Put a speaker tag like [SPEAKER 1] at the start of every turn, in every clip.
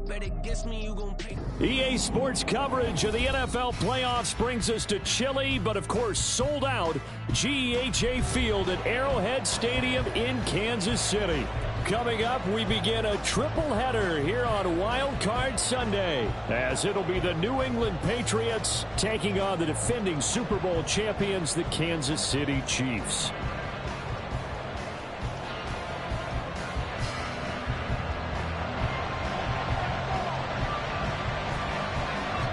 [SPEAKER 1] Bet against me, you gon' pay.
[SPEAKER 2] EA Sports coverage of the NFL playoffs brings us to chilly, but of course sold out GEHA Field at Arrowhead Stadium in Kansas City. Coming up, we begin a triple header here on Wild Card Sunday, as it'll be the New England Patriots taking on the defending Super Bowl champions, the Kansas City Chiefs.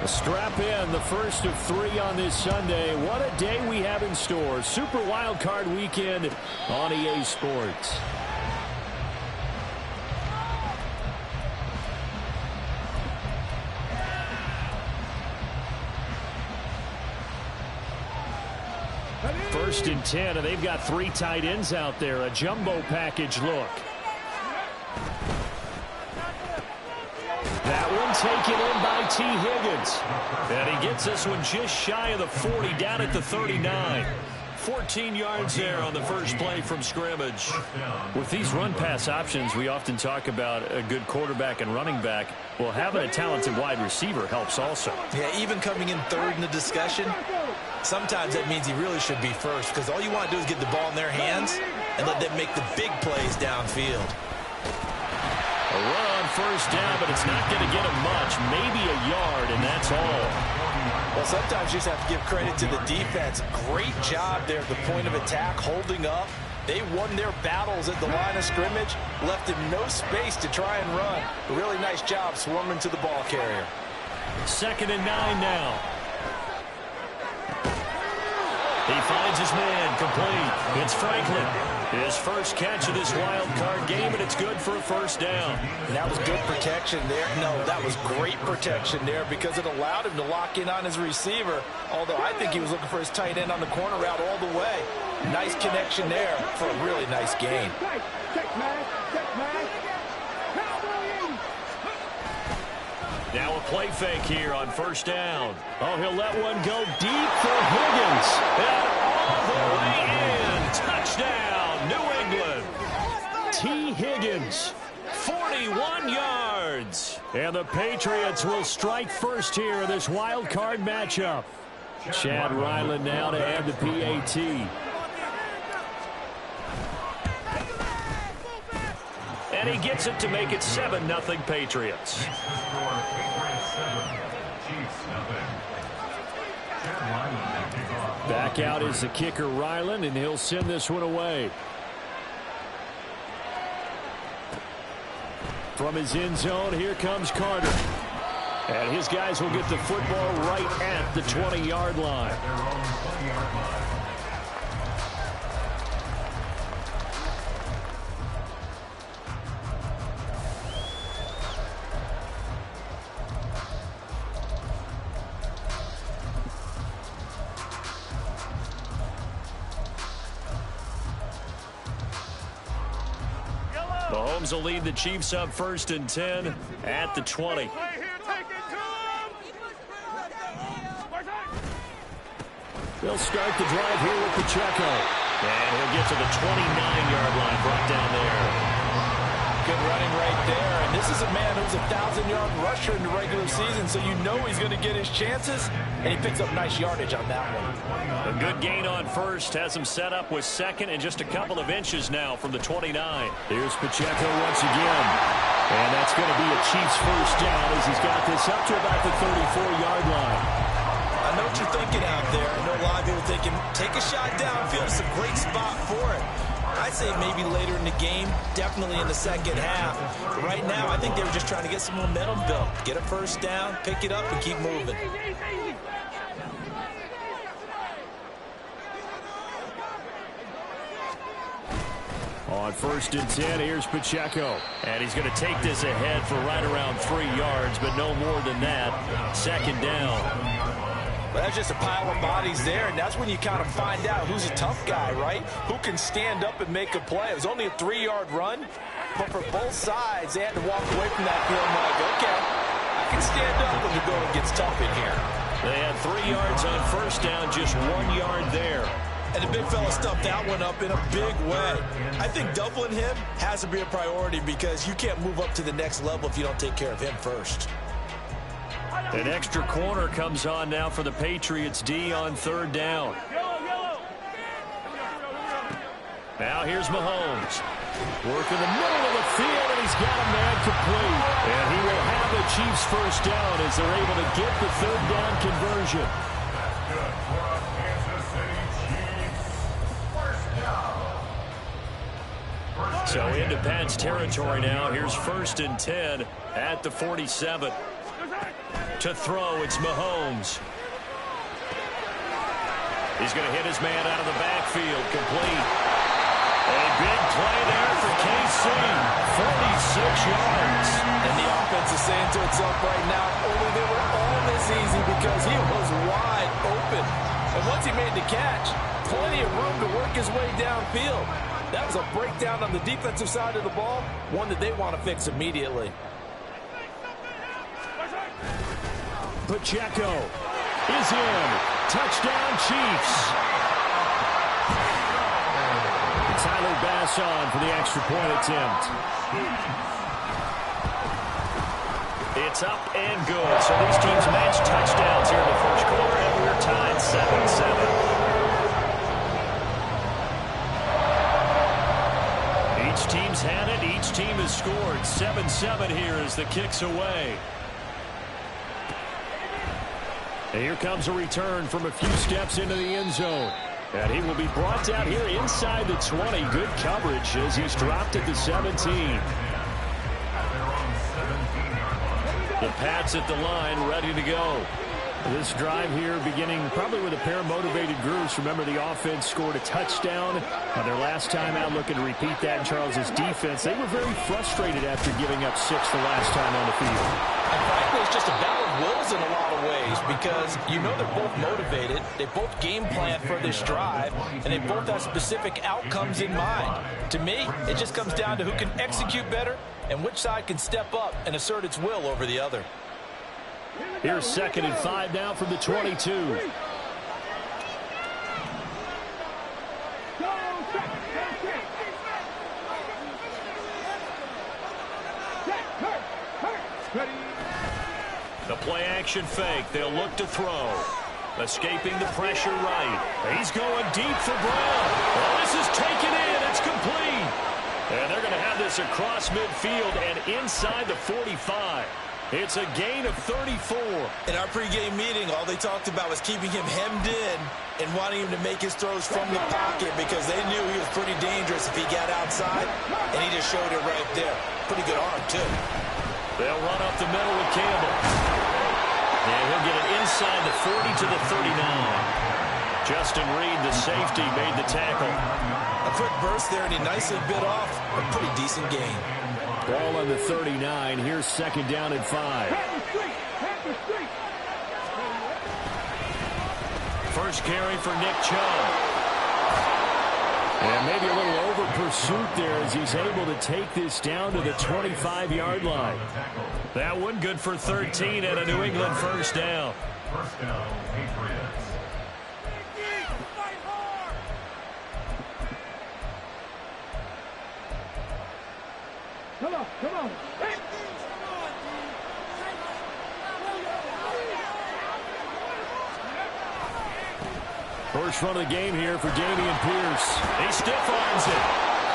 [SPEAKER 2] Strap in, the first of three on this Sunday. What a day we have in store. Super Wild Card Weekend on EA Sports. First and 10, and they've got three tight ends out there. A jumbo package look. That one taken in by T. Higgins. And he gets this one just shy of the 40, down at the 39. 14 yards there on the first play from scrimmage. With these run-pass options, we often talk about a good quarterback and running back. Well, having a talented wide receiver helps also.
[SPEAKER 3] Yeah, even coming in third in the discussion, sometimes that means he really should be first, because all you want to do is get the ball in their hands and let them make the big plays downfield.
[SPEAKER 2] A run on first down, but it's not going to get him much. Maybe a yard, and that's all.
[SPEAKER 3] Well, sometimes you just have to give credit to the defense. Great job there at the point of attack, holding up. They won their battles at the line of scrimmage, left him no space to try and run. A really nice job swarming to the ball carrier.
[SPEAKER 2] 2nd and 9 now. He finds his man, complete. It's Franklin. His first catch of this wild card game, and it's good for a first down.
[SPEAKER 3] And that was good protection there. No, that was great protection there, because it allowed him to lock in on his receiver, although I think he was looking for his tight end on the corner route all the way. Nice connection there for a really nice gain.
[SPEAKER 2] Now a play fake here on first down. Oh, he'll let one go deep for Higgins. And all the way in. Touchdown, New England. T. Higgins, 41 yards. And the Patriots will strike first here in this wild card matchup. Chad Ryland now to add the PAT. And he gets it to make it 7-0 Patriots. Back out is the kicker Ryland, and he'll send this one away. From his end zone, here comes Carter. And his guys will get the football right at the 20-yard line. Mahomes will lead the Chiefs up 1st and 10 at the 20. They'll start the drive here with Pacheco. And he'll get to the 29-yard line, brought down there.
[SPEAKER 3] Good running right there. And this is a man who's a 1,000-yard rusher in the regular season, so you know he's going to get his chances. And he picks up nice yardage on that one.
[SPEAKER 2] A good gain on first. Has him set up with second and just a couple of inches now from the 29. Here's Pacheco once again. And that's going to be a Chiefs first down as he's got this up to about the 34-yard line.
[SPEAKER 3] I know what you're thinking out there. I know a lot of people thinking, take a shot downfield. It's a great spot for it. I'd say maybe later in the game, definitely in the second half. But right now, I think they were just trying to get some momentum built. Get a first down, pick it up, and keep moving.
[SPEAKER 2] On 1st and 10, here's Pacheco. And he's going to take this ahead for right around 3 yards, but no more than that. 2nd down.
[SPEAKER 3] But that's just a pile of bodies there, and that's when you kind of find out who's a tough guy, right? Who can stand up and make a play. It was only a 3-yard run, but for both sides, they had to walk away from that feeling like, okay, I can stand up when the going gets tough in here.
[SPEAKER 2] They had 3 yards on first down, just 1 yard there.
[SPEAKER 3] And the big fella stuffed that one up in a big way. I think doubling him has to be a priority because you can't move up to the next level if you don't take care of him first.
[SPEAKER 2] An extra corner comes on now for the Patriots D on third down. Now here's Mahomes. Work in the middle of the field, and he's got a man complete. And he will have the Chiefs first down as they're able to get the third down conversion. So into Pats territory now. Here's 1st and 10 at the 47. To throw, it's Mahomes. He's going to hit his man out of the backfield. Complete. A big play there for KC. 46 yards.
[SPEAKER 3] And the offense is saying to itself right now, only they were all this easy because he was wide open. And once he made the catch, plenty of room to work his way downfield. That was a breakdown on the defensive side of the ball, one that they want to fix immediately.
[SPEAKER 2] Pacheco is in. Touchdown, Chiefs. Tyler Bass on for the extra point attempt. It's up and good. So these teams match touchdowns here in the first quarter, and we're tied 7-7. Each team's had it. Each team has scored. 7-7 here as the kick's away. And here comes a return from a few steps into the end zone. And he will be brought down here inside the 20. Good coverage as he's dropped at the 17. The Pats at the line, ready to go. This drive here beginning probably with a pair of motivated groups. Remember, the offense scored a touchdown on their last time out, looking to repeat that in Charles's defense. They were very frustrated after giving up 6 the last time on the field.
[SPEAKER 3] And frankly, it's just a battle of wills in a lot of ways because you know they're both motivated. They both game plan for this drive, and they both have specific outcomes in mind. To me, it just comes down to who can execute better and which side can step up and assert its will over the other.
[SPEAKER 2] Here's 2nd and 5 now from the 22. The play action fake. They'll look to throw. Escaping the pressure right. He's going deep for Brown. Well, this is taken in. It's complete. And they're going to have this across midfield and inside the 45. It's a gain of 34.
[SPEAKER 3] In our pregame meeting, all they talked about was keeping him hemmed in and wanting him to make his throws from the pocket because they knew he was pretty dangerous if he got outside, and he just showed it right there. Pretty good arm, too.
[SPEAKER 2] They'll run up the middle with Campbell. And he'll get it inside the 40 to the 39. Justin Reed, the safety, made the tackle.
[SPEAKER 3] A quick burst there, and he nicely bit off a pretty decent gain.
[SPEAKER 2] Ball on the 39. Here's 2nd down and 5. First carry for Nick Chubb. And maybe a little over pursuit there as he's able to take this down to the 25-yard line. That one good for 13 and a New England first down. First down, Patriots. Come on. First run of the game here for Dameon Pierce. He stiff arms it.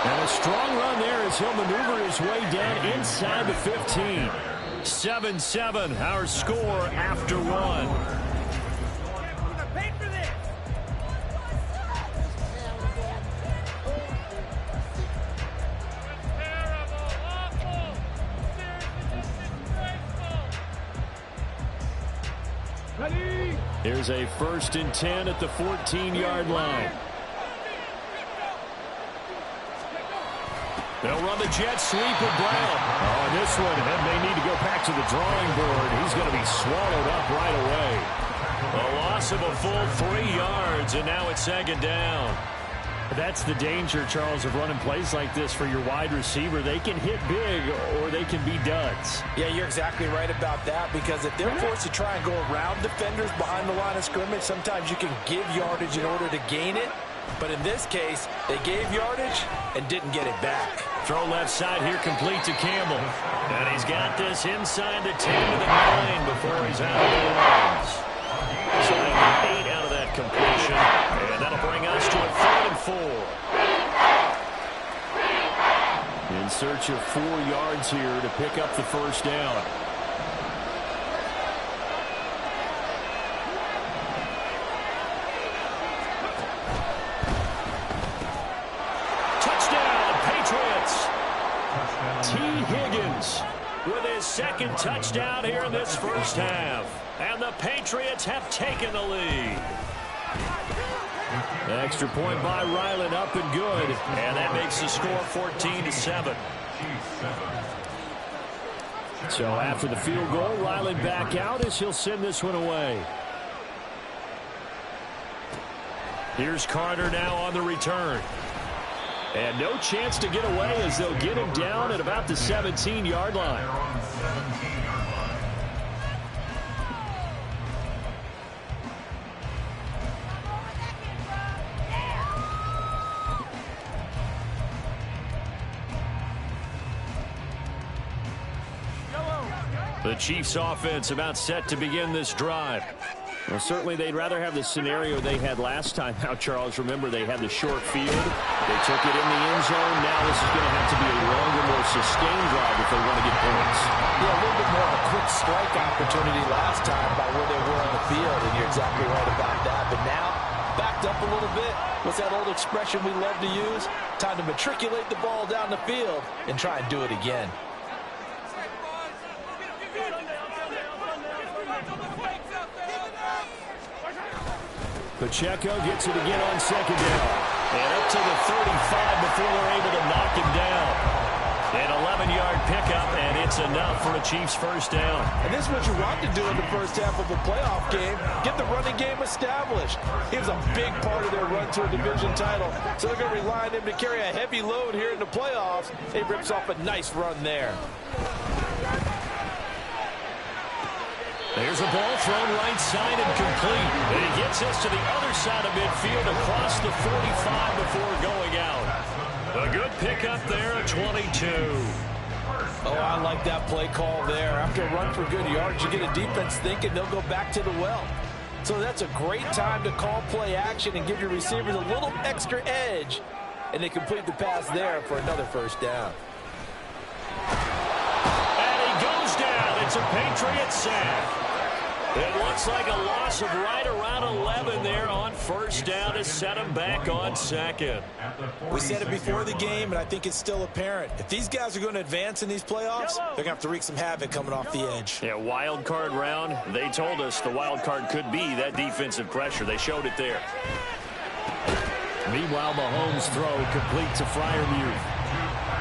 [SPEAKER 2] And a strong run there as he'll maneuver his way down inside the 15. 7-7, our score after one. Here's a 1st and 10 at the 14-yard line. They'll run the jet sweep with Brown. Oh, and this one, and they need to go back to the drawing board. He's going to be swallowed up right away. A loss of a full 3 yards, and now it's 2nd down. That's the danger, Charles, of running plays like this for your wide receiver. They can hit big or they can be duds.
[SPEAKER 3] Yeah, you're exactly right about that because if they're forced to try and go around defenders behind the line of scrimmage, sometimes you can give yardage in order to gain it. But in this case, they gave yardage and didn't get it back.
[SPEAKER 2] Throw left side here, complete to Campbell. And he's got this inside the 10 to the 9 before he's out of the lines. So that'll be 8 out of that completion. And that'll bring us to a 3rd and 4. In search of 4 yards here to pick up the first down. T. Higgins with his 2nd touchdown here in this first half. And the Patriots have taken the lead. Extra point by Ryland, up and good. And that makes the score 14-7. So after the field goal, Ryland back out as he'll send this one away. Here's Carter now on the return. And no chance to get away as they'll get him down at about the 17-yard line. The Chiefs offense about set to begin this drive. Well, certainly they'd rather have the scenario they had last time out, Charles. Remember, they had the short field. They took it in the end zone. Now this is going to have to be a longer, more sustained drive if they want to get points.
[SPEAKER 3] Yeah, a little bit more of a quick strike opportunity last time by where they were on the field, and you're exactly right about that. But now, backed up a little bit. What's that old expression we love to use? Time to matriculate the ball down the field and try and do it again.
[SPEAKER 2] Pacheco gets it again on 2nd down. And up to the 35 before they're able to knock him down. An 11-yard pickup, and it's enough for a Chiefs first down.
[SPEAKER 3] And this is what you want to do in the first half of a playoff game. Get the running game established. He was a big part of their run to a division title. So they're going to rely on him to carry a heavy load here in the playoffs. He rips off a nice run there.
[SPEAKER 2] There's a ball thrown right side and complete. And he gets us to the other side of midfield across the 45 before going out. A good pickup there at 22.
[SPEAKER 3] Oh, I like that play call there. After a run for good yards, you get a defense thinking they'll go back to the well. So that's a great time to call play action and give your receivers a little extra edge. And they complete the pass there for another first down.
[SPEAKER 2] And he goes down. It's a Patriot sack. It looks like a loss of right around 11 there on first down to set him back on 2nd.
[SPEAKER 3] We said it before the game, and I think it's still apparent. If these guys are going to advance in these playoffs, they're going to have to wreak some havoc coming off the edge.
[SPEAKER 2] Yeah, wild card round. They told us the wild card could be that defensive pressure. They showed it there. Meanwhile, Mahomes' throw complete to Freiermuth.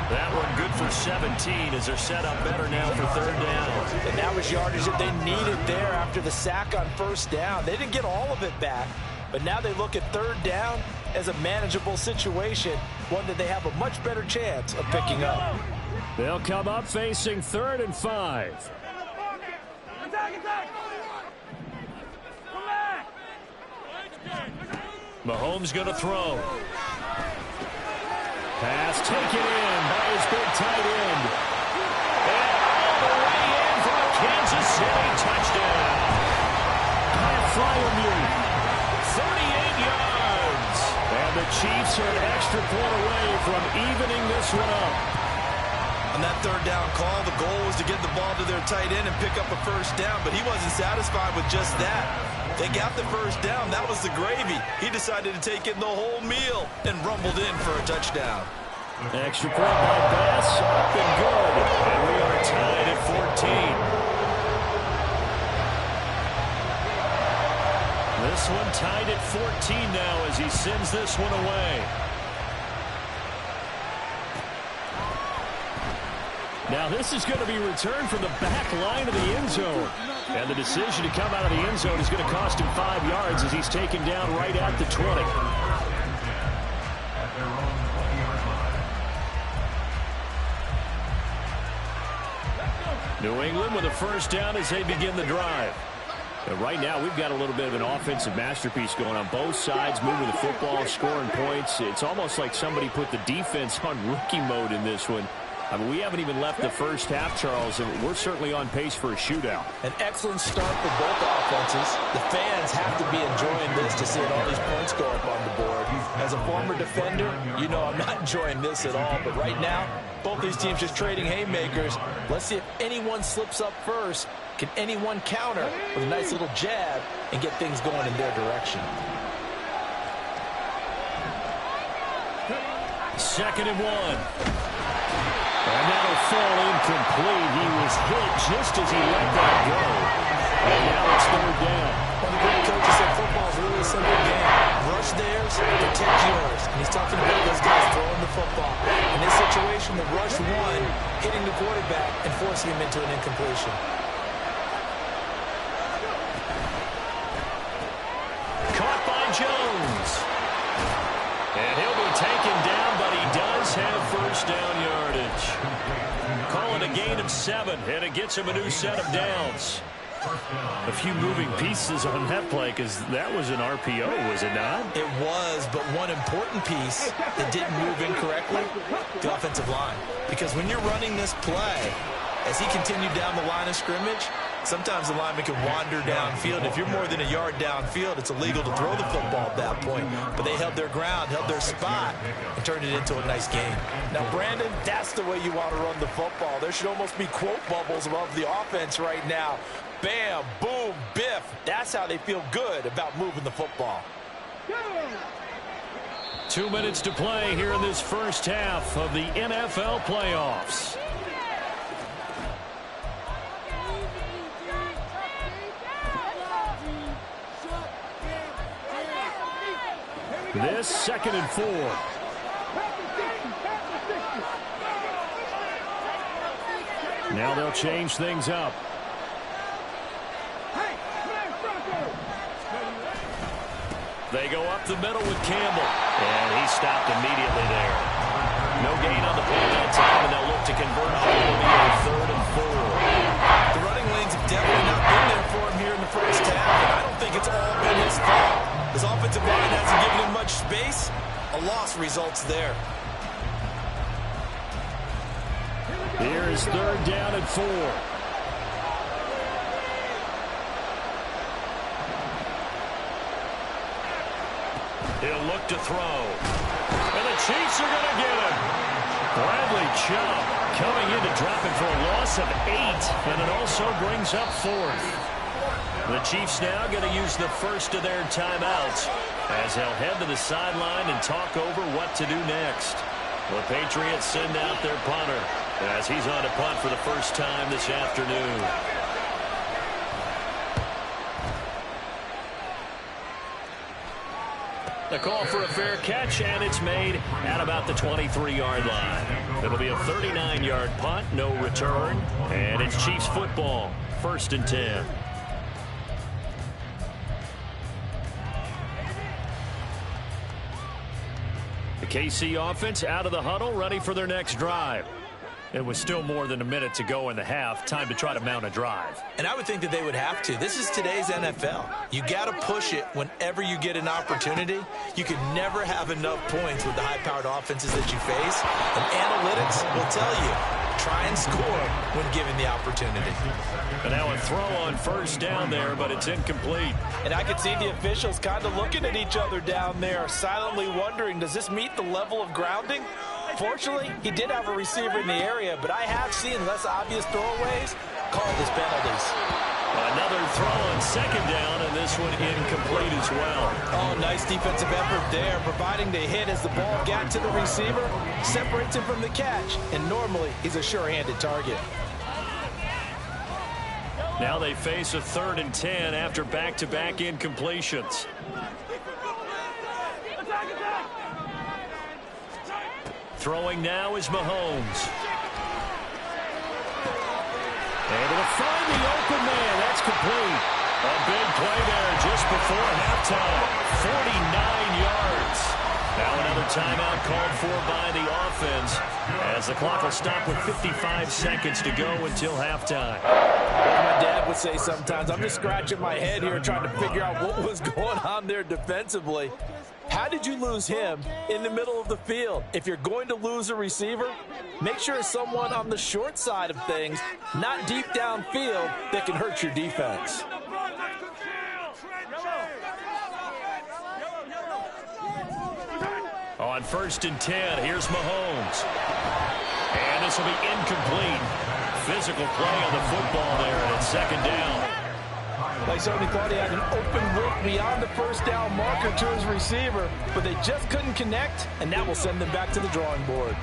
[SPEAKER 2] That one good for 17 as they're set up better now for 3rd down.
[SPEAKER 3] And that was yardage that they needed there after the sack on first down. They didn't get all of it back, but now they look at 3rd down as a manageable situation, one that they have a much better chance of picking up.
[SPEAKER 2] They'll come up facing 3rd and 5. Mahomes going to throw. Pass taken in by his big tight end. And all the way in for a Kansas City touchdown. Freiermuth, 38 yards. And the Chiefs are an extra point away from evening this one up.
[SPEAKER 3] On that 3rd down call, the goal was to get the ball to their tight end and pick up a first down, but he wasn't satisfied with just that. They got the first down. That was the gravy. He decided to take in the whole meal and rumbled in for a touchdown.
[SPEAKER 2] Extra point by Bass, up and good. And we are tied at 14. This one tied at 14 now as he sends this one away. Now this is going to be returned from the back line of the end zone. And the decision to come out of the end zone is going to cost him 5 yards as he's taken down right at the 20. New England with a first down as they begin the drive. And right now, we've got a little bit of an offensive masterpiece going on both sides, moving the football, scoring points. It's almost like somebody put the defense on rookie mode in this one. I mean, we haven't even left the first half, Charles, and we're certainly on pace for a shootout.
[SPEAKER 3] An excellent start for both offenses. The fans have to be enjoying this to see all these points go up on the board. As a former defender, you know I'm not enjoying this at all. But right now, both these teams just trading haymakers. Let's see if anyone slips up first. Can anyone counter with a nice little jab and get things going in their direction?
[SPEAKER 2] 2nd and 1. And that'll fall incomplete. He was hit just as he let that go. And now it's 3rd down.
[SPEAKER 3] One of the great coaches said football is really a simple game. Rush theirs, protect yours. And he's talking about those guys throwing the football. In this situation, the rush one, hitting the quarterback and forcing him into an incompletion.
[SPEAKER 2] Caught by Jones. And he'll be taken down, but he does have first down yardage. Calling a gain of 7, and it gets him a new set of downs. A few moving pieces on that play, because that was an RPO, was it not?
[SPEAKER 3] It was, but one important piece that didn't move incorrectly, the offensive line. Because when you're running this play, as he continued down the line of scrimmage, sometimes the lineman can wander downfield. If you're more than a yard downfield, it's illegal to throw the football at that point. But they held their ground, held their spot, and turned it into a nice game.
[SPEAKER 1] Now, Brandon, that's the way you want to run the football. There should almost be quote bubbles above the offense right now. Bam, boom, biff. That's how they feel good about moving the football.
[SPEAKER 2] 2 minutes to play here in this first half of the NFL playoffs. This 2nd and 4. Now they'll change things up. They go up the middle with Campbell. And he stopped immediately there. No gain on the play that time, and they'll look to convert on a 3rd and 4.
[SPEAKER 3] The running lanes have definitely not been there for him here in the first half, and I don't think it's all been his fault. His offensive line hasn't given him much space. A loss results there.
[SPEAKER 2] Here's 3rd down and 4. He'll look to throw. And the Chiefs are going to get him. Bradley Chubb coming in to drop it for a loss of 8. And it also brings up 4th. The Chiefs now going to use the first of their timeouts as they'll head to the sideline and talk over what to do next. The Patriots send out their punter as he's on to punt for the first time this afternoon. The call for a fair catch, and it's made at about the 23-yard line. It'll be a 39-yard punt, no return, and it's Chiefs football, 1st and 10. The KC offense out of the huddle, ready for their next drive. It was still more than a minute to go in the half. Time to try to mount a drive.
[SPEAKER 3] And I would think that they would have to. This is today's NFL. You got to push it whenever you get an opportunity. You can never have enough points with the high-powered offenses that you face. And analytics will tell you, try and score when given the opportunity.
[SPEAKER 2] And now a throw on 1st down there, but it's incomplete.
[SPEAKER 1] And I could see the officials kind of looking at each other down there, silently wondering, does this meet the level of grounding? Fortunately, he did have a receiver in the area, but I have seen less obvious throwaways called as penalties.
[SPEAKER 2] Another throw on 2nd down, and this one incomplete as well.
[SPEAKER 1] Oh, nice defensive effort there, providing the hit as the ball got to the receiver, separates him from the catch, and normally he's a sure-handed target.
[SPEAKER 2] Now they face a 3rd and 10 after back-to-back incompletions. Throwing now is Mahomes. Able to find the open man. That's complete. A big play there just before halftime. 49 yards. Now another timeout called for by the offense as the clock will stop with 55 seconds to go until halftime.
[SPEAKER 1] Like my dad would say sometimes, I'm just scratching my head here trying to figure out what was going on there defensively. How did you lose him in the middle of the field? If you're going to lose a receiver, make sure it's someone on the short side of things, not deep downfield, that can hurt your defense.
[SPEAKER 2] On 1st and 10, here's Mahomes. And this will be incomplete. Physical play on the football there, and it's 2nd down.
[SPEAKER 1] They certainly thought he had an open look beyond the 1st down marker to his receiver, but they just couldn't connect, and that will send them back to the drawing board.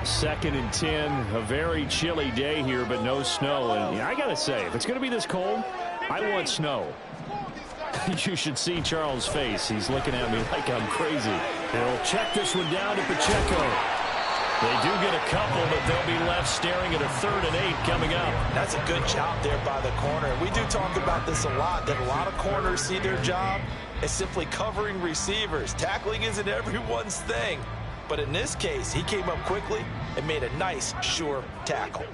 [SPEAKER 2] Second and 10, a very chilly day here, but no snow. And I got to say, if it's going to be this cold, I want snow. You should see Charles' face. He's looking at me like I'm crazy. He'll check this one down to Pacheco. They do get a couple, but they'll be left staring at a 3rd and 8 coming up.
[SPEAKER 1] That's a good job there by the corner. We do talk about this a lot, that a lot of corners see their job as simply covering receivers. Tackling isn't everyone's thing. But in this case, he came up quickly and made a nice, sure tackle.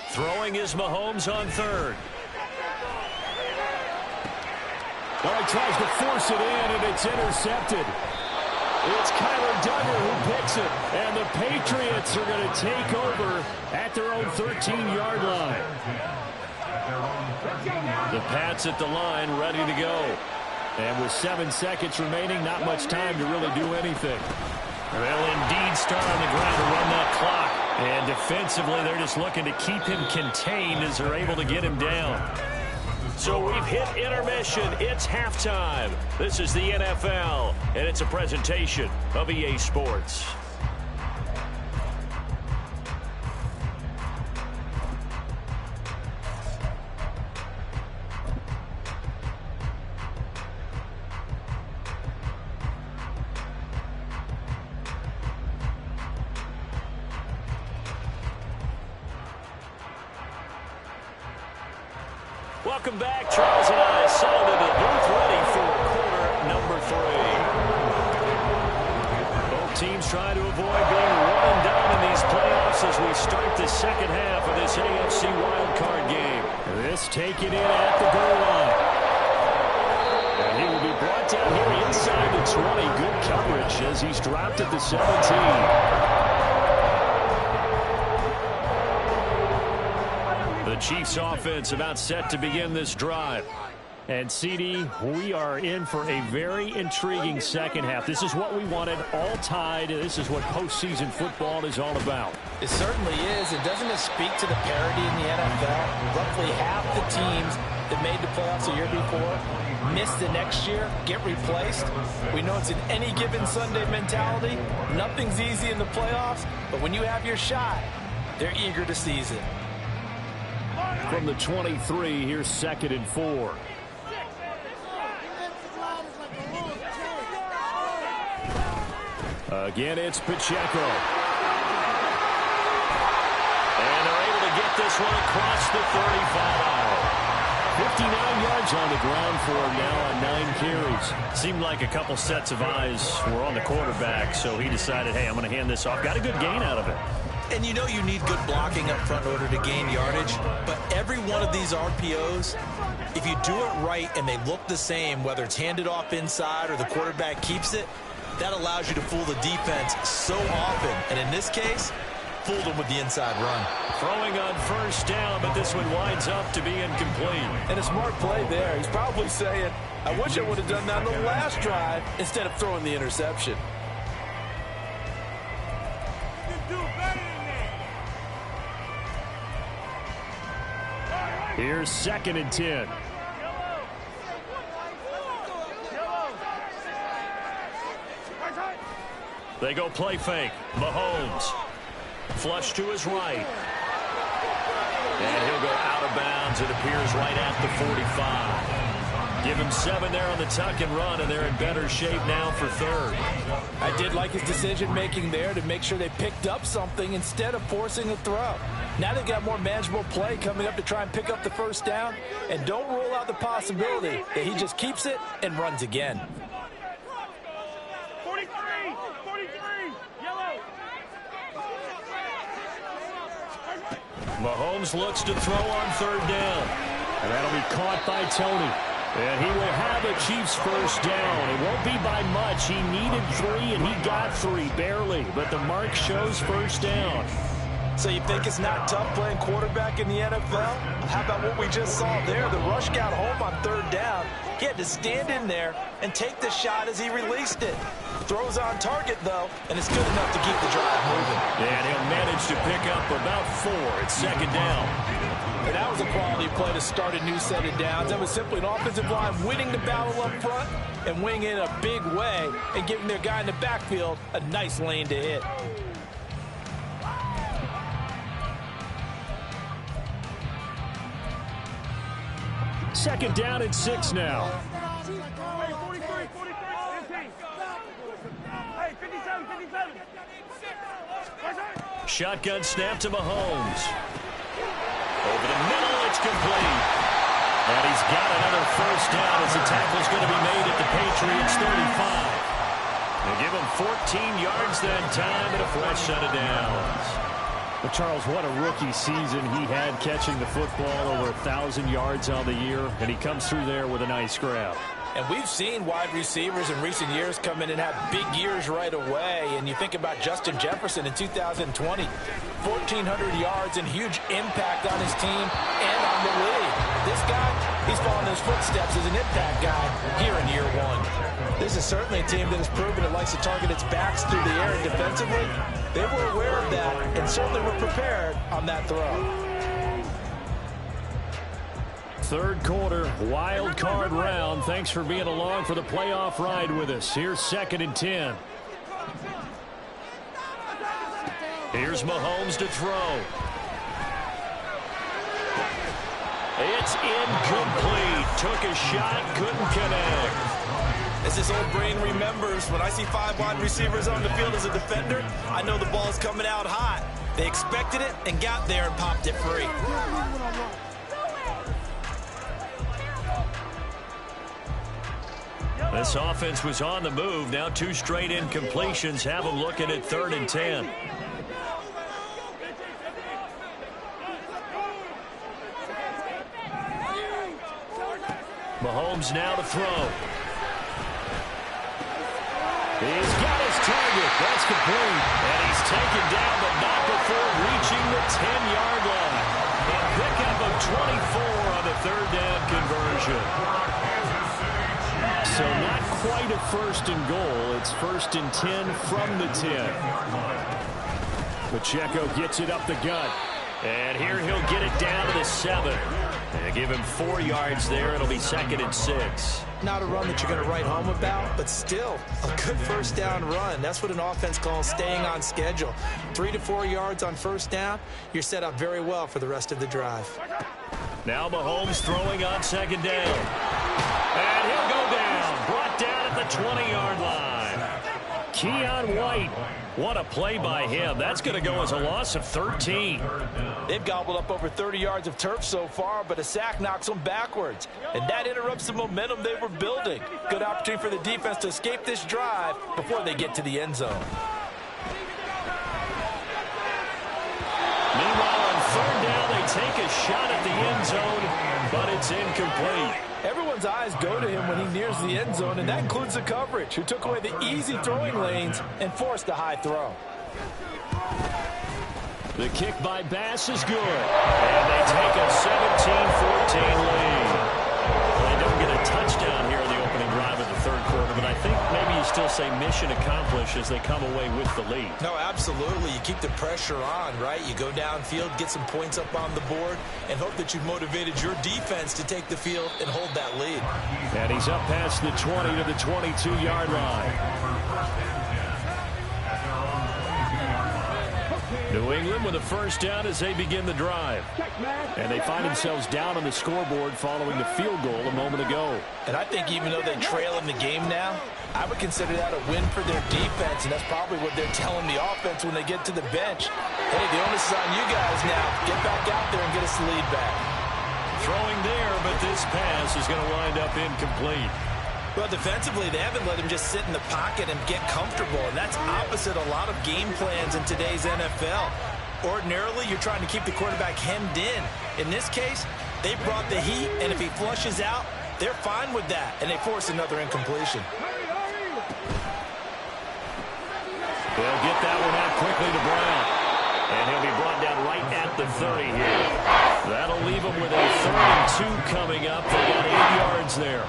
[SPEAKER 2] Throwing is Mahomes on 3rd.
[SPEAKER 4] Well, he tries to force it in, and it's intercepted. It's Kyler Duggar who picks it, and the Patriots are going to take over at their own 13-yard line.
[SPEAKER 2] The Pats at the line, ready to go.
[SPEAKER 4] And with 7 seconds remaining, not much time to really do anything.
[SPEAKER 2] They'll indeed start on the ground to run that clock. And defensively, they're just looking to keep him contained as they're able to get him down. So we've hit intermission. It's halftime. This is the NFL, and it's a presentation of EA Sports. Welcome back. Charles and I settled into the booth ready for quarter number 3. Both teams trying to avoid being one and done in these playoffs as we start the second half of this AFC wildcard game.
[SPEAKER 4] This taken in at the goal line. And he will be brought down here inside the 20. Good coverage as he's dropped at the 17.
[SPEAKER 2] The Chiefs offense about set to begin this drive.
[SPEAKER 4] And CD, we are in for a very intriguing second half. This is what we wanted, all tied. This is what postseason football is all about.
[SPEAKER 1] It certainly is. And doesn't it speak to the parity in the NFL? Roughly half the teams that made the playoffs a year before miss the next year, get replaced. We know it's an any given Sunday mentality. Nothing's easy in the playoffs, but when you have your shot, they're eager to seize it.
[SPEAKER 4] From the 23, here's 2nd and 4. Again, it's Pacheco.
[SPEAKER 2] And they're able to get this one across the 35.
[SPEAKER 4] 59 yards on the ground for him now on 9 carries.
[SPEAKER 2] Seemed like a couple sets of eyes were on the quarterback, so he decided, hey, I'm going to hand this off. Got a good gain out of it.
[SPEAKER 3] And you know you need good blocking up front in order to gain yardage, but every one of these RPOs, if you do it right and they look the same, whether it's handed off inside or the quarterback keeps it, that allows you to fool the defense so often. And in this case, fooled them with the inside run.
[SPEAKER 2] Throwing on 1st down, but this one winds up to be incomplete.
[SPEAKER 1] And a smart play there. He's probably saying, I wish I would have done that on the last drive instead of throwing the interception.
[SPEAKER 4] Here's 2nd and 10.
[SPEAKER 2] They go play fake. Mahomes. Flush to his right. And he'll go out of bounds, it appears, right at the 45. Give him 7 there on the tuck and run, and they're in better shape now for third.
[SPEAKER 1] I did like his decision-making there to make sure they picked up something instead of forcing a throw. Now they've got more manageable play coming up to try and pick up the first down, and don't rule out the possibility that he just keeps it and runs again.
[SPEAKER 5] 43, yellow.
[SPEAKER 2] Mahomes looks to throw on third down.
[SPEAKER 4] And that'll be caught by Tony. And he will have a Chiefs first down. It won't be by much. He needed 3, and he got 3, barely. But the mark shows first down.
[SPEAKER 1] So you think it's not tough playing quarterback in the NFL? How about what we just saw there? The rush got home on third down. He had to stand in there and take the shot as he released it. Throws on target, though, and it's good enough to keep the drive moving.
[SPEAKER 2] And he'll manage to pick up about 4 at second down.
[SPEAKER 1] And that was a quality play to start a new set of downs. That was simply an offensive line winning the battle up front and winning in a big way and giving their guy in the backfield a nice lane to hit.
[SPEAKER 4] Second down and 6 now.
[SPEAKER 5] Hey, 43, 15. Hey, 57.
[SPEAKER 2] Shotgun snap to Mahomes. Over the middle, it's complete. And he's got another first down as the tackle's going to be made at the Patriots 35. They give him 14 yards that time and a fresh set of downs.
[SPEAKER 4] But Charles, what a rookie season he had catching the football, over 1,000 yards on the year, and he comes through there with a nice grab.
[SPEAKER 1] And we've seen wide receivers in recent years come in and have big years right away. And you think about Justin Jefferson in 2020, 1,400 yards and huge impact on his team and on the league. This guy, he's following his footsteps as an impact guy here in year 1. This is certainly a team that has proven it likes to target its backs through the air and defensively. They were aware of that and certainly were prepared on that throw.
[SPEAKER 4] Third quarter, wild card round. Thanks for being along for the playoff ride with us. Here's second and 10.
[SPEAKER 2] Here's Mahomes to throw. It's incomplete. Took a shot, couldn't connect.
[SPEAKER 3] As this old brain remembers, when I see 5 wide receivers on the field as a defender, I know the ball's coming out hot. They expected it and got there and popped it free.
[SPEAKER 2] This offense was on the move. Now 2 straight incompletions have them looking at 3rd and 10. Mahomes now to throw.
[SPEAKER 4] He's got his target. That's complete.
[SPEAKER 2] And he's taken down, but not before reaching the 10-yard line. A pickup of 24 on the 3rd down conversion.
[SPEAKER 4] So not quite a first and goal. It's 1st and 10 from the 10. Pacheco gets it up the gut.
[SPEAKER 2] And here he'll get it down to the 7. And give him 4 yards there. It'll be 2nd and 6.
[SPEAKER 1] Not a run that you're going to write home about, but still a good first down run. That's what an offense calls staying on schedule. 3 to 4 yards on first down. You're set up very well for the rest of the drive.
[SPEAKER 2] Now Mahomes throwing on 2nd down. And he'll go down. Brought down at the 20-yard line.
[SPEAKER 4] Keion White.
[SPEAKER 2] What a play by him. That's going to go as a loss of 13.
[SPEAKER 1] They've gobbled up over 30 yards of turf so far, but a sack knocks them backwards. And that interrupts the momentum they were building. Good opportunity for the defense to escape this drive before they get to the end zone.
[SPEAKER 2] Meanwhile, on 3rd down, they take a shot at the end zone, but it's incomplete.
[SPEAKER 1] Everyone's eyes go to him when he nears the end zone, and that includes the coverage, who took away the easy throwing lanes and forced a high throw.
[SPEAKER 4] The kick by Bass is good.
[SPEAKER 2] And they take a 17-14 lead. Well, they don't get a touchdown here in the opening drive of the 3rd quarter, but I think maybe you still say mission accomplished as they come away with the lead.
[SPEAKER 3] No, absolutely. You keep the pressure on, right? You go downfield, get some points up on the board, and hope that you've motivated your defense to take the field and hold that lead.
[SPEAKER 4] And he's up past the 20 to the 22-yard line.
[SPEAKER 2] New England with a first down as they begin the drive.
[SPEAKER 4] And they find themselves down on the scoreboard following the field goal a moment ago.
[SPEAKER 1] And I think even though they trail in the game now, I would consider that a win for their defense, and that's probably what they're telling the offense when they get to the bench. Hey, the onus is on you guys now. Get back out there and get us the lead back.
[SPEAKER 2] Throwing there, but this pass is going to wind up incomplete.
[SPEAKER 3] Well, defensively, they haven't let him just sit in the pocket and get comfortable, and that's opposite a lot of game plans in today's NFL. Ordinarily, you're trying to keep the quarterback hemmed in. In this case, they brought the heat, and if he flushes out, they're fine with that, and they force another incompletion.
[SPEAKER 2] They'll get that one out quickly to Brown. And he'll be brought down right at the 30 here. That'll leave him with a 3rd and 2 coming up. They got 8 yards there.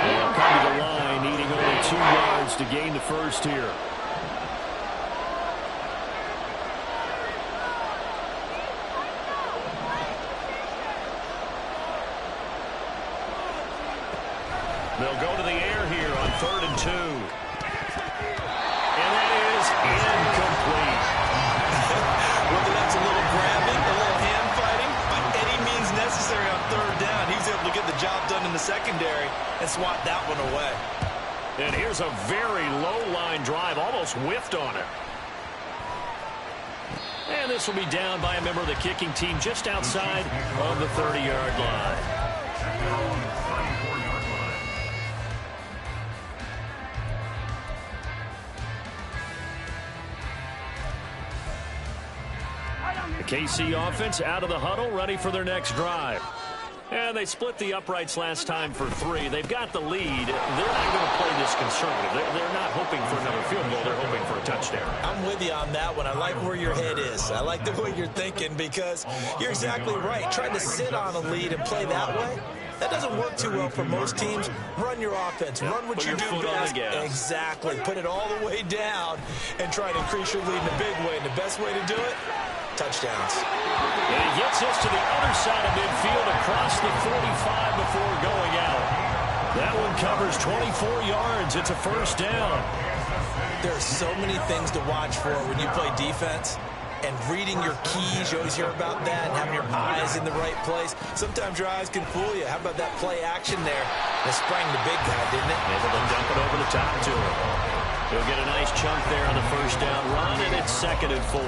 [SPEAKER 2] They'll come to the line, needing only 2 yards to gain the first here. They'll go to the air here on 3rd and 2. And that is incomplete.
[SPEAKER 3] Whether that's a little grabbing, a little hand fighting, by any means necessary on 3rd down, he was able to get the job done in the secondary and swat that one away.
[SPEAKER 2] And here's a very low-line drive, almost whiffed on it. And this will be down by a member of the kicking team just outside of the 30-yard line. The KC offense out of the huddle, ready for their next drive. And they split the uprights last time for 3. They've got the lead. They're not going to play this conservative. They're not hoping for another field goal. They're hoping for a touchdown.
[SPEAKER 3] I'm with you on that one. I like where your head is. I like the way you're thinking because you're exactly right. Trying to sit on a lead and play that way, that doesn't work too well for most teams. Run your offense. Run what you do best. Exactly. Put it all the way down and try to increase your lead in a big way. And the best way to do it, touchdowns.
[SPEAKER 2] And he gets this to the other side of midfield across the 45 before going out. That one covers 24 yards. It's a first down.
[SPEAKER 3] There are so many things to watch for when you play defense. And reading your keys, you always hear about that, and having your eyes in the right place. Sometimes your eyes can fool you. How about that play action there? It sprang the big guy, didn't it?
[SPEAKER 2] Able to dump it over the top to him. He'll get a nice chunk there on the first down run, and it's 2nd and 4.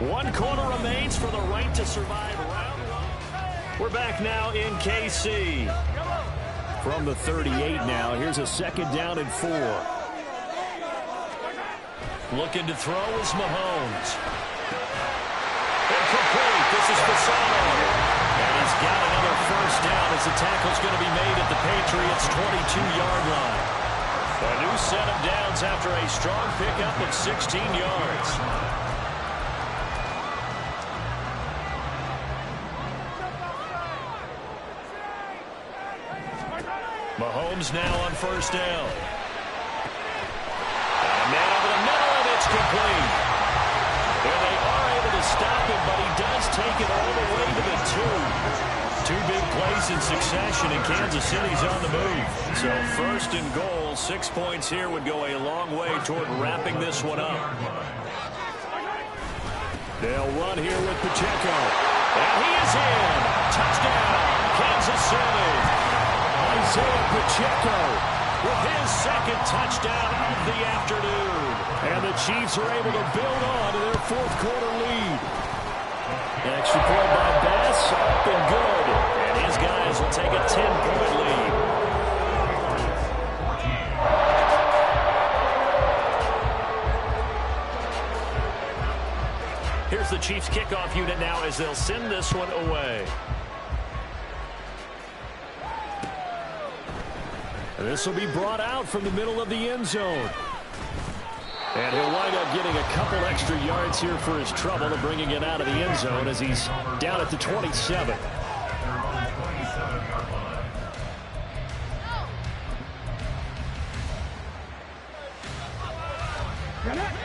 [SPEAKER 2] One quarter remains for the right to survive round 1. We're back now in KC.
[SPEAKER 4] From the 38 now, here's a 2nd down and 4.
[SPEAKER 2] Looking to throw is Mahomes. Incomplete. This is Fasano. And he's got another first down as the tackle's going to be made at the Patriots' 22-yard line. A new set of downs after a strong pickup of 16 yards. Mahomes now on first down. And a man over the middle, and it's complete. And they are able to stop him, but he does take it all the way to the 2. 2 big plays in succession, and Kansas City's on the move. So 1st and goal, 6 points here would go a long way toward wrapping this one up.
[SPEAKER 4] They'll run here with Pacheco.
[SPEAKER 2] And he is in. Touchdown, Kansas City.
[SPEAKER 4] Isaiah Pacheco
[SPEAKER 2] with his 2nd touchdown of the afternoon.
[SPEAKER 4] And the Chiefs are able to build on to their 4th quarter lead. Extra point by Bass, up and good.
[SPEAKER 2] And his guys will take a 10-point lead. Here's the Chiefs kickoff unit now as they'll send this one away.
[SPEAKER 4] And this will be brought out from the middle of the end zone. And he'll wind up getting a couple extra yards here for his trouble and bringing it out of the end zone as he's down at the 27.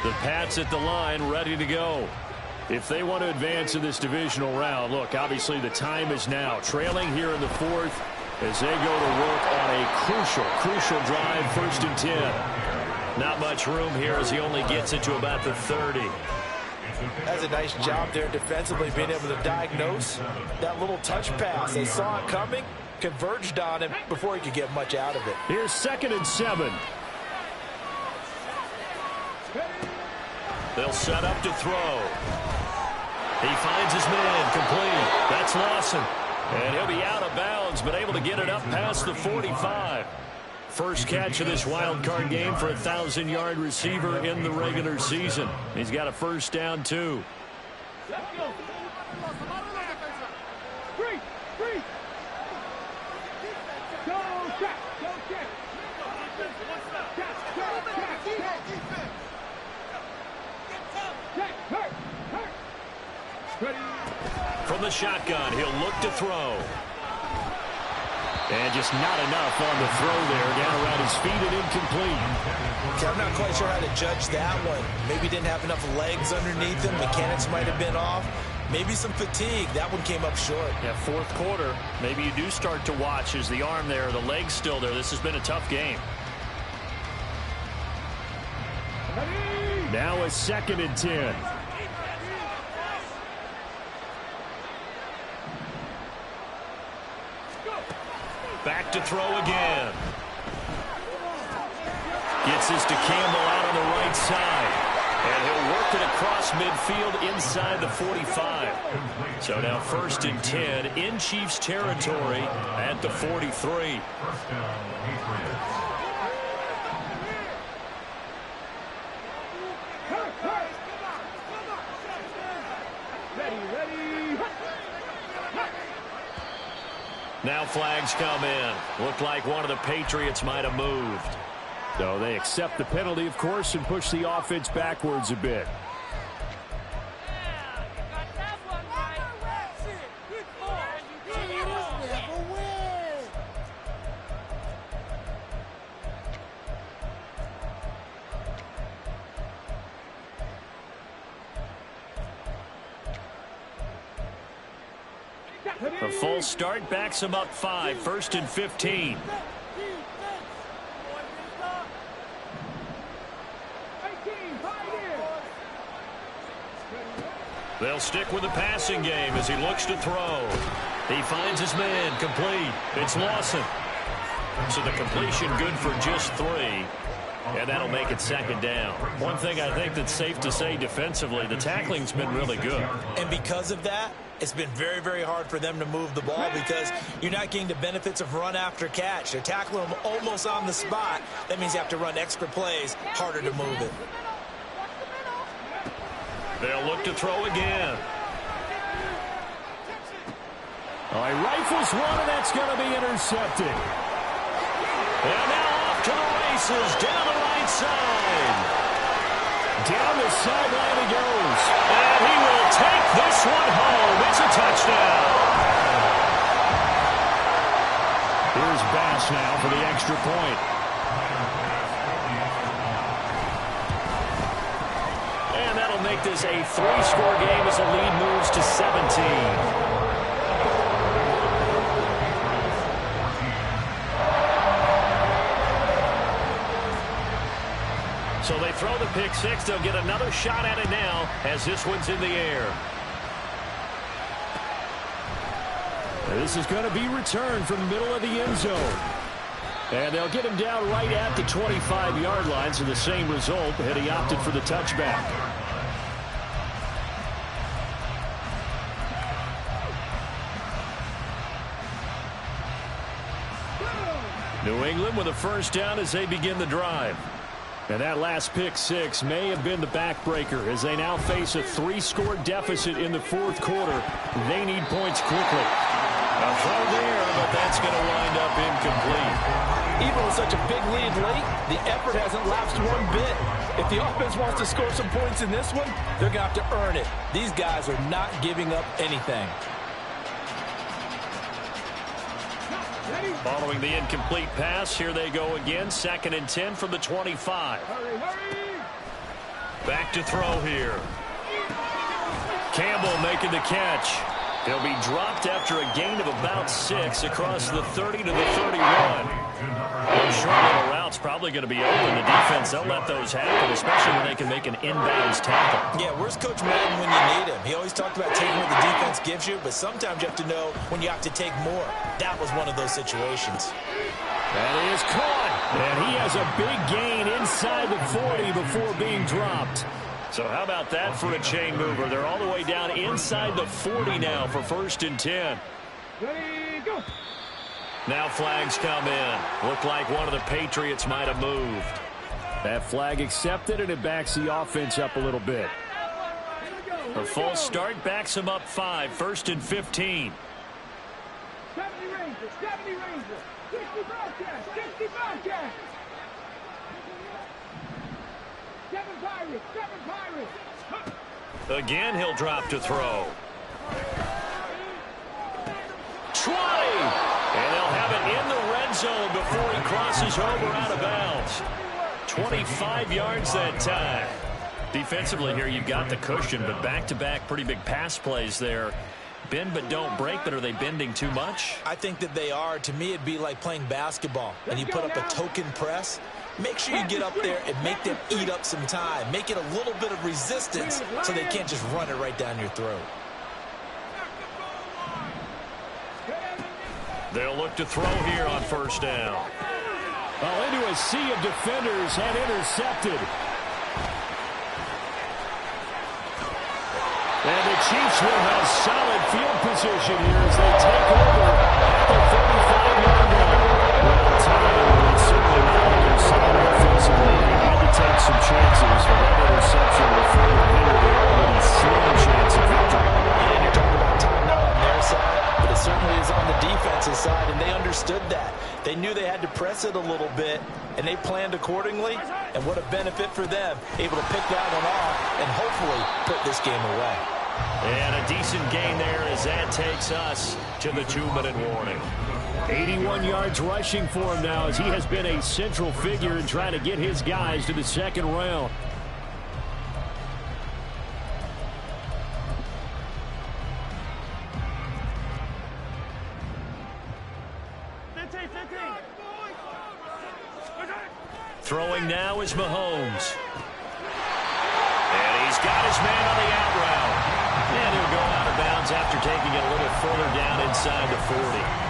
[SPEAKER 2] The Pats at the line, ready to go.
[SPEAKER 4] If they want to advance in this divisional round, look, obviously the time is now. Trailing here in the 4th,
[SPEAKER 2] as they go to work on a crucial drive, 1st and 10. Not much room here as he only gets it to about the 30.
[SPEAKER 1] That's a nice job there defensively, being able to diagnose that little touch pass. They saw it coming, converged on him before he could get much out of it.
[SPEAKER 4] Here's 2nd and 7.
[SPEAKER 2] They'll set up to throw. He finds his man complete. That's Lawson. And he'll be out of bounds, but able to get it up past the 45. First catch of this wild card game for a 1,000-yard receiver in the regular season. He's got a first down, too. From the shotgun, he'll look to throw.
[SPEAKER 4] And just not enough on the throw there. Down around his feet and incomplete.
[SPEAKER 1] Okay, I'm not quite sure how to judge that one. Maybe didn't have enough legs underneath him. Mechanics might have been off. Maybe some fatigue. That one came up short.
[SPEAKER 2] Yeah, 4th quarter. Maybe you do start to watch. Is the arm there, the leg's still there? This has been a tough game.
[SPEAKER 4] Now a 2nd and 10.
[SPEAKER 2] Back to throw again. Gets this to Campbell out on the right side. And he'll work it across midfield inside the 45. So now 1st and 10 in Chiefs territory at the 43. Now flags come in. Looked like one of the Patriots might have moved.
[SPEAKER 4] So they accept the penalty, of course, and push the offense backwards a bit.
[SPEAKER 2] A false start backs him up 5. 1st and 15. They'll stick with the passing game as he looks to throw. He finds his man complete. It's Lawson. So the completion good for just 3. And that'll make it 2nd down. One thing I think that's safe to say defensively, the tackling's been really good.
[SPEAKER 1] And because of that, it's been very, very hard for them to move the ball because you're not getting the benefits of run after catch. They're tackling them almost on the spot. That means you have to run extra plays, harder to move it.
[SPEAKER 2] They'll look to throw again.
[SPEAKER 4] He rifles one, and that's going to be intercepted.
[SPEAKER 2] And now off to the races, down the right side.
[SPEAKER 4] Down the sideline he goes.
[SPEAKER 2] And he will take this one home. It's a touchdown.
[SPEAKER 4] Here's Bass now for the extra point.
[SPEAKER 2] And that'll make this a 3-score game as the lead moves to 17. So they throw the pick 6. They'll get another shot at it now as this one's in the air.
[SPEAKER 4] This is going to be returned from the middle of the end zone. And they'll get him down right at the 25-yard line, so the same result, and he opted for the touchback. New England with a first down as they begin the drive. And that last pick 6 may have been the backbreaker as they now face a 3-score deficit in the 4th quarter. They need points quickly.
[SPEAKER 2] A throw there, but that's going to wind up incomplete.
[SPEAKER 1] Even with such a big lead late, the effort hasn't lapsed one bit. If the offense wants to score some points in this one, they're going to have to earn it. These guys are not giving up anything.
[SPEAKER 2] Following the incomplete pass, here they go again. 2nd and 10 from the 25. Back to throw here. Campbell making the catch. He'll be dropped after a gain of about 6 across the 30 to the 31. Those short little routes probably going to be open. The defense, they'll let those happen, especially when they can make an inbounds tackle.
[SPEAKER 3] Yeah, where's Coach Madden when you need him? He always talked about taking what the defense gives you, but sometimes you have to know when you have to take more. That was one of those situations.
[SPEAKER 4] That is caught. And he has a big gain inside the 40 before being dropped.
[SPEAKER 2] So how about that for a chain mover? They're all the way down inside the 40 now for 1st and 10.
[SPEAKER 5] Ready, go.
[SPEAKER 2] Now flags come in. Looked like one of the Patriots might have moved.
[SPEAKER 4] That flag accepted, and it backs the offense up a little bit.
[SPEAKER 2] A false start backs him up 5. 1st and 15.
[SPEAKER 5] 70 Rangers, 70 Rangers. 60 Bobcats, 60 Bobcats. 7 Pirates, 7 Pirates.
[SPEAKER 2] Again, he'll drop to throw. 20. And they'll have it in the red zone before he crosses over out of bounds. 25 yards that time. Defensively here, you've got the cushion, but back-to-back pretty big pass plays there. Bend but don't break, but are they bending too much?
[SPEAKER 3] I think that they are. To me, it'd be like playing basketball, and you put up a token press. Make sure you get up there and make them eat up some time. Make it a little bit of resistance so they can't just run it right down your throat.
[SPEAKER 2] They'll look to throw here on 1st down.
[SPEAKER 4] Well, into a sea of defenders and intercepted. And the Chiefs will have solid field position here as they take over at the 35-yard line. Well, time is certainly not on their side offensively. They had to take some chances. For that interception will further hinder the already slim chance of victory.
[SPEAKER 3] And you're talking about time not on their side, but it certainly is on the defensive side, and they understood that. They knew they had to press it a little bit, and they planned accordingly, and what a benefit for them, able to pick that one off and hopefully put this game away.
[SPEAKER 2] And a decent gain there as that takes us to the 2-minute warning.
[SPEAKER 4] 81 yards rushing for him now as he has been a central figure in trying to get his guys to the 2nd round.
[SPEAKER 2] Throwing now is Mahomes. And he's got his man on the out route. And he'll go out of bounds after taking it a little further down inside the 40.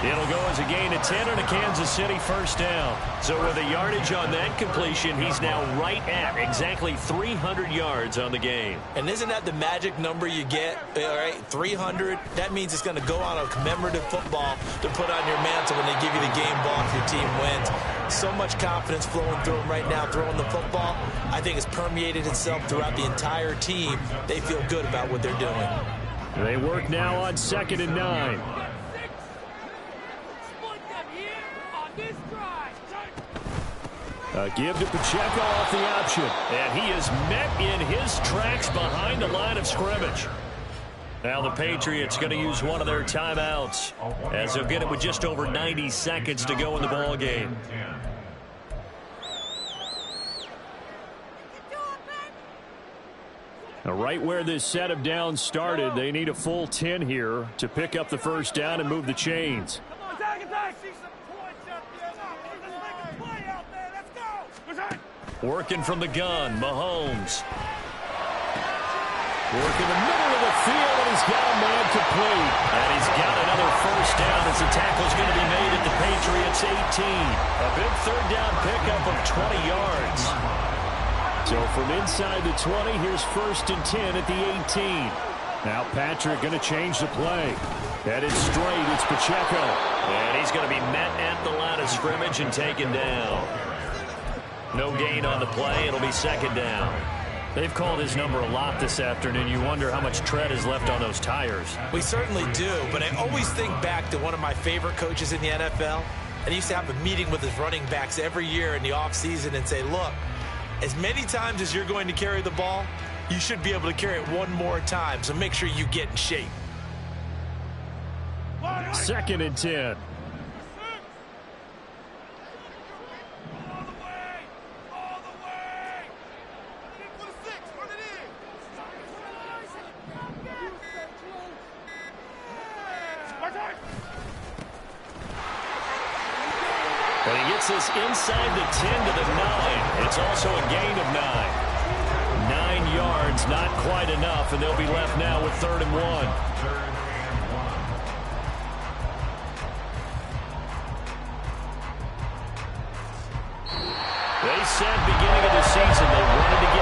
[SPEAKER 2] It'll go as a gain of 10 and a Kansas City 1st down. So with a yardage on that completion, he's now right at exactly 300 yards on the game.
[SPEAKER 3] And isn't that the magic number you get? All right, 300. That means it's going to go on a commemorative football to put on your mantle when they give you the game ball if your team wins. So much confidence flowing through him right now, throwing the football. I think it's permeated itself throughout the entire team. They feel good about what they're doing.
[SPEAKER 4] They work now on 2nd and 9. A give to Pacheco off the option.
[SPEAKER 2] And he is met in his tracks behind the line of scrimmage. Now the Patriots going to use one of their timeouts as they'll get it with just over 90 seconds to go in the ball game.
[SPEAKER 4] Now right where this set of downs started, they need a full 10 here to pick up the 1st down and move the chains.
[SPEAKER 2] Working from the gun, Mahomes.
[SPEAKER 4] Work in the middle of the field, and he's got a man complete.
[SPEAKER 2] And he's got another 1st down as the tackle's going to be made at the Patriots 18. A big 3rd down pickup of 20 yards.
[SPEAKER 4] So from inside the 20, here's 1st and 10 at the 18. Now Patrick going to change the play. Headed straight, it's Pacheco.
[SPEAKER 2] And he's going to be met at the line of scrimmage and taken down. No gain on the play. It'll be 2nd down. They've called his number a lot this afternoon. You wonder how much tread is left on those tires.
[SPEAKER 3] We certainly do, but I always think back to one of my favorite coaches in the NFL. And he used to have a meeting with his running backs every year in the offseason and say, look, as many times as you're going to carry the ball, you should be able to carry it one more time, so make sure you get in shape.
[SPEAKER 4] 2nd and 10.
[SPEAKER 2] gets us inside the 10 to the 9. It's also a gain of 9. 9 yards, not quite enough, and they'll be left now with 3rd and 1. They said beginning of the season they wanted to get